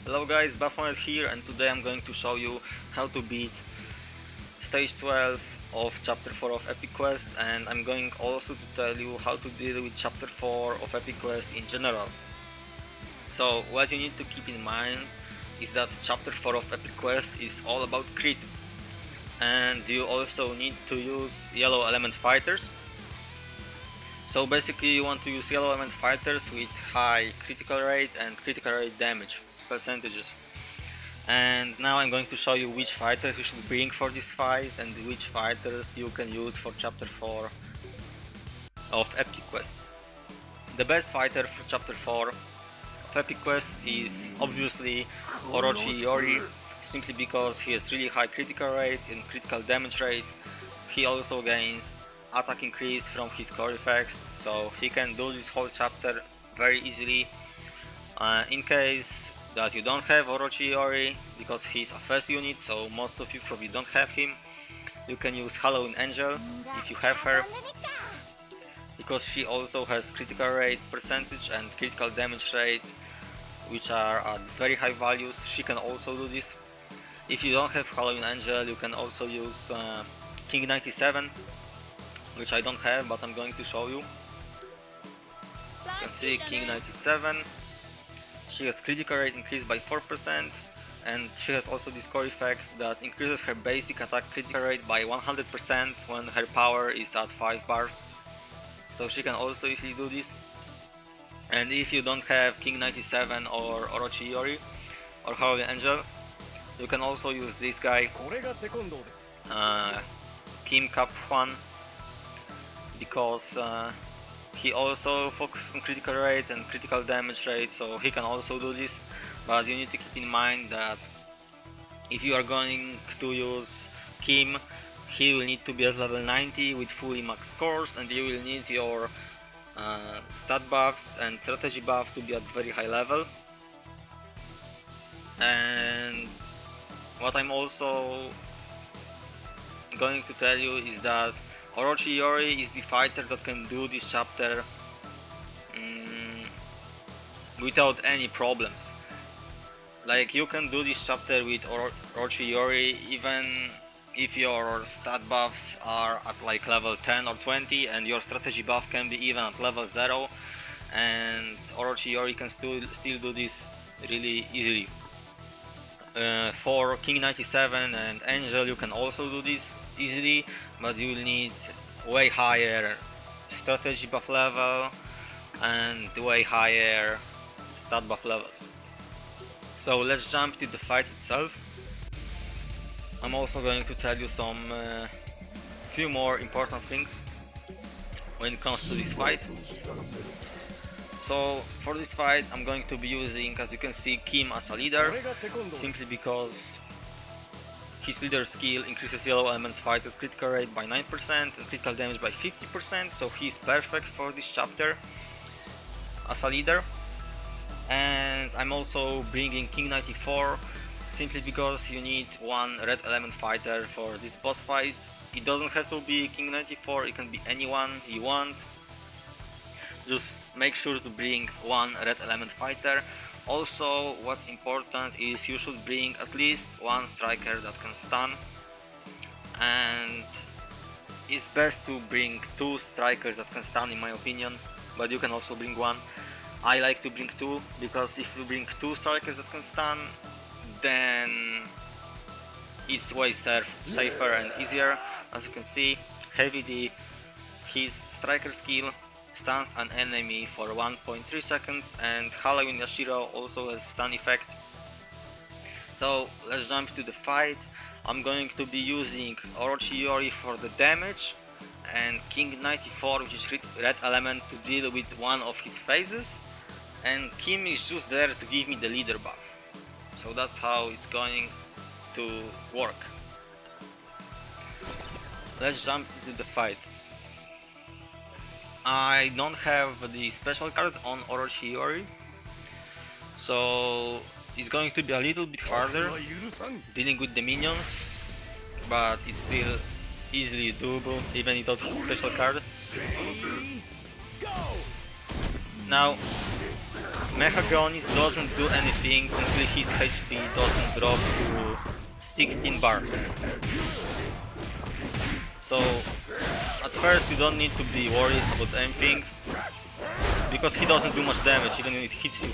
Hello guys, Baphomet here, and today I'm going to show you how to beat stage 12 of chapter 4 of Epic Quest, and I'm going also to tell you how to deal with chapter 4 of Epic Quest in general. So what you need to keep in mind is that chapter 4 of Epic Quest is all about crit, and you also need to use yellow element fighters. So basically you want to use yellow element fighters with high critical rate and critical rate damage percentages. And now I'm going to show you which fighters you should bring for this fight and which fighters you can use for chapter 4 of Epic Quest. The best fighter for chapter 4 of Epic Quest is obviously Orochi Iori, simply because he has really high critical rate and critical damage rate. He also gains attack increase from his core effects, so he can do this whole chapter very easily. In case that you don't have Orochi Iori, because he's a first unit, so most of you probably don't have him, you can use Halloween Angel if you have her, because she also has critical rate percentage and critical damage rate, which are at very high values. She can also do this. If you don't have Halloween Angel, you can also use King 97, which I don't have, but I'm going to show you. You can see King 97. She has critical rate increased by 4%, and she has also this core effect that increases her basic attack critical rate by 100% when her power is at 5 bars. So she can also easily do this. And if you don't have King 97 or Orochi Iori or Halloween Angel, you can also use this guy, Kim Cap 1, because he also focuses on critical rate and critical damage rate, so he can also do this. But you need to keep in mind that if you are going to use Kim, he will need to be at level 90 with fully max scores, and you will need your stat buffs and strategy buff to be at very high level. And what I'm also going to tell you is that Orochi Iori is the fighter that can do this chapter without any problems. Like, you can do this chapter with Orochi Iori even if your stat buffs are at like level 10 or 20, and your strategy buff can be even at level 0, and Orochi Iori can still do this really easily. For King 97 and Angel, you can also do this easily, but you will need way higher strategy buff level and way higher stat buff levels. So let's jump to the fight itself. I'm also going to tell you some few more important things when it comes to this fight. So for this fight I'm going to be using, as you can see, Kim as a leader, simply because his leader skill increases yellow elements fighters critical rate by 9% and critical damage by 50%, so he's perfect for this chapter as a leader. And I'm also bringing King 94, simply because you need one red element fighter for this boss fight. It doesn't have to be King 94, it can be anyone you want. Just make sure to bring one red element fighter. Also, what's important is you should bring at least one striker that can stun, and it's best to bring 2 strikers that can stun in my opinion, but you can also bring one. I like to bring 2, because if you bring 2 strikers that can stun, then it's way safer and easier. As you can see, Heavy D, his striker skill stuns an enemy for 1.3 seconds, and Halloween Yashiro also has stun effect. So let's jump to the fight. I'm going to be using Orochi Iori for the damage, and King 94, which is red element, to deal with one of his phases, and Kim is just there to give me the leader buff. So that's how it's going to work. Let's jump into the fight. I don't have the special card on Orochi Iori, so it's going to be a little bit harder dealing with the minions, but it's still easily doable even without the special card. Now, Mechagonist doesn't do anything until his HP doesn't drop to 16 bars. So at first you don't need to be worried about anything, because he doesn't do much damage even when it hits you.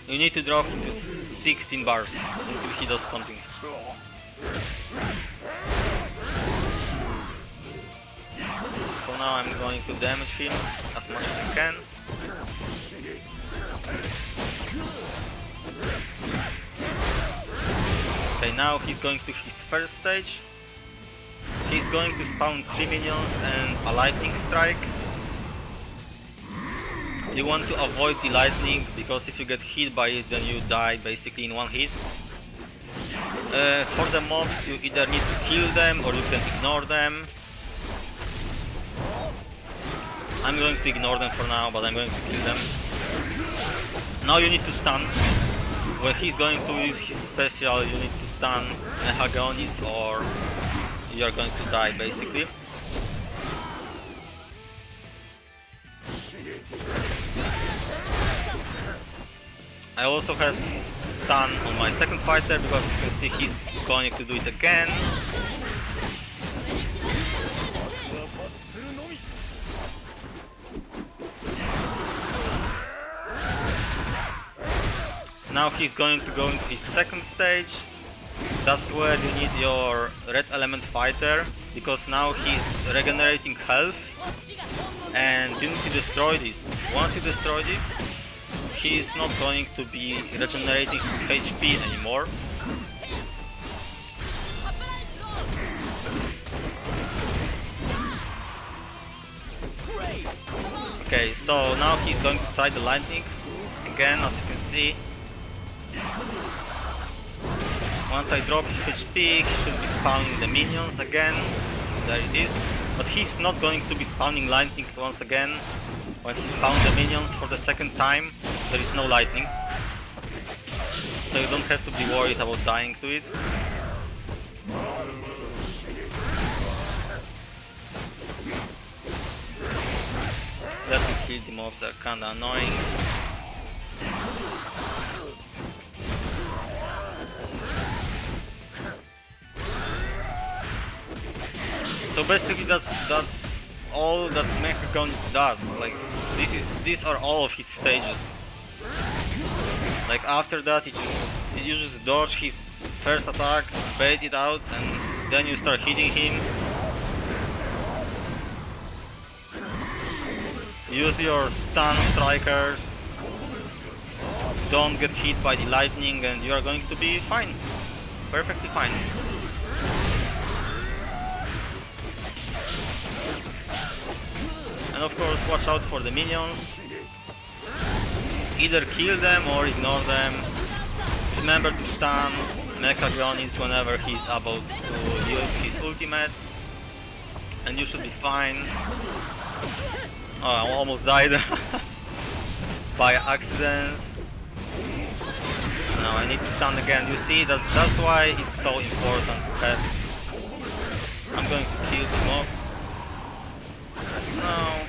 You need to drop him to 16 bars until he does something. So now I'm going to damage him as much as I can. Okay, now he's going to his first stage. He's going to spawn 3 minions and a lightning strike. You want to avoid the lightning, because if you get hit by it then you die basically in one hit. For the mobs you either need to kill them or you can ignore them. I'm going to ignore them for now, but I'm going to kill them. Now you need to stun. When he's going to use his special you need to stun Mechagonist or you are going to die basically. I also have stun on my second fighter, because you can see he's going to do it again. Now he's going to go into his second stage. That's where you need your red element fighter, because now he's regenerating health and you need to destroy this. Once you destroy this, he is not going to be regenerating his HP anymore. Okay, so now he's going to try the lightning again, as you can see. Once I drop his HP, he should be spawning the minions again. There it is. But he's not going to be spawning lightning once again. When he spawns the minions for the second time, there is no lightning. So you don't have to be worried about dying to it. Let me kill the mobs, are kinda annoying. So basically that's all that Mechagonist does. Like these are all of his stages. Like after that it uses dodge his first attack, bait it out, and then you start hitting him. Use your stun strikers. Don't get hit by the lightning and you are going to be fine. Perfectly fine. And of course, watch out for the minions. Either kill them or ignore them. Remember to stun Mechagonist whenever he's about to use his ultimate. And you should be fine. Oh, I almost died by accident. Now I need to stun again. You see, that's why it's so important to have. I'm going to kill the mobs. No.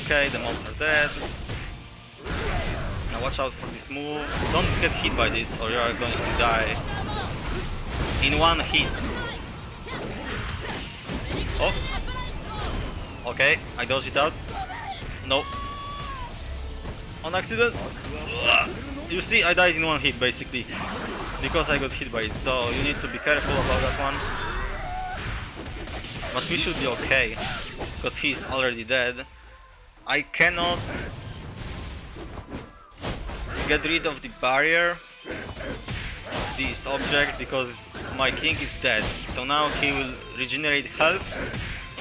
Okay, the mobs are dead. Now watch out for this move. Don't get hit by this or you are going to die in one hit. Oh. Okay, I dodged it out. No. On accident. You see, I died in one hit basically. Because I got hit by it. So you need to be careful about that one. But we should be okay. Because he's already dead. I cannot get rid of the barrier of this object because my king is dead. So now he will regenerate health.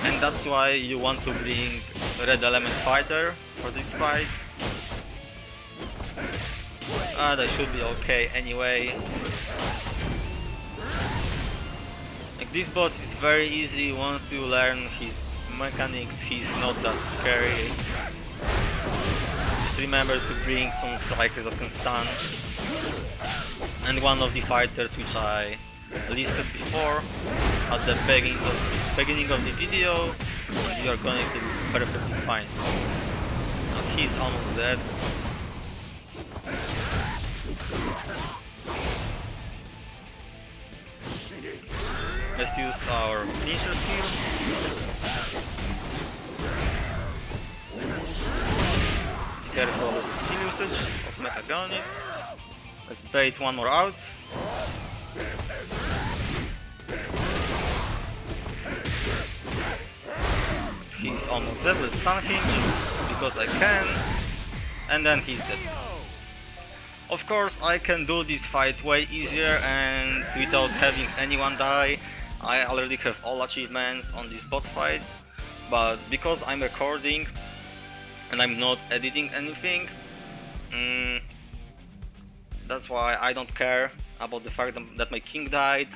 And that's why you want to bring red element fighter for this fight. That should be okay anyway. Like this boss is very easy once you learn his mechanics. He's not that scary. Just remember to bring some strikers that can stun. And one of the fighters which I listed before at the beginning of the video. You are going to perfectly fine. Now he's almost dead. Let's use our finishers here. Be careful of the skill usage of Mecha Gonits. Let's bait one more out. He's almost dead. Let's stun him just because I can. And then he's dead. Of course, I can do this fight way easier and without having anyone die. I already have all achievements on this boss fight, but because I'm recording and I'm not editing anything, that's why I don't care about the fact that my king died.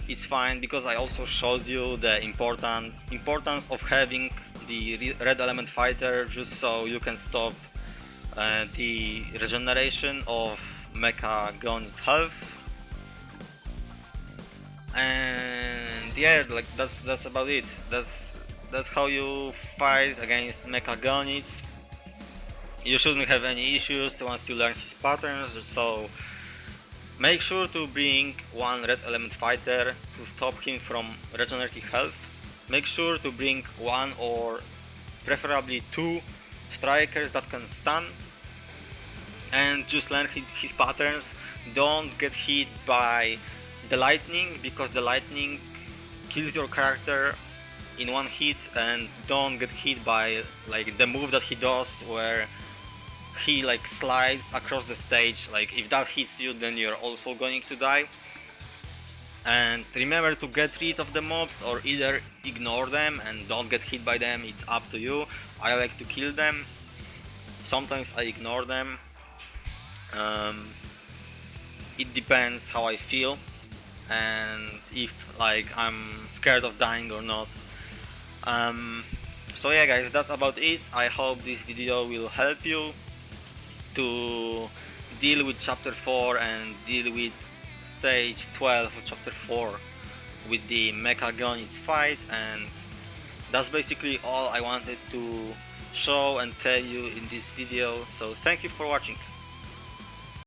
It's fine because I also showed you the importance of having the red element fighter, just so you can stop the regeneration of Mecha Gon's health. And yeah, like that's about it. That's how you fight against Mecha Gonits. You shouldn't have any issues once you learn his patterns, so make sure to bring one red element fighter to stop him from regenerating health. Make sure to bring one or preferably two strikers that can stun, and just learn his patterns. Don't get hit by the lightning, because the lightning kills your character in one hit, and don't get hit by like the move that he does where he like slides across the stage. Like if that hits you, then you're also going to die. And remember to get rid of the mobs, or either ignore them and don't get hit by them. It's up to you. I like to kill them. Sometimes I ignore them. It depends how I feel and if like I'm scared of dying or not. So yeah guys, that's about it. I hope this video will help you to deal with chapter 4 and deal with stage 12 of chapter 4 with the Mecha Gonits fight. And that's basically all I wanted to show and tell you in this video, so thank you for watching.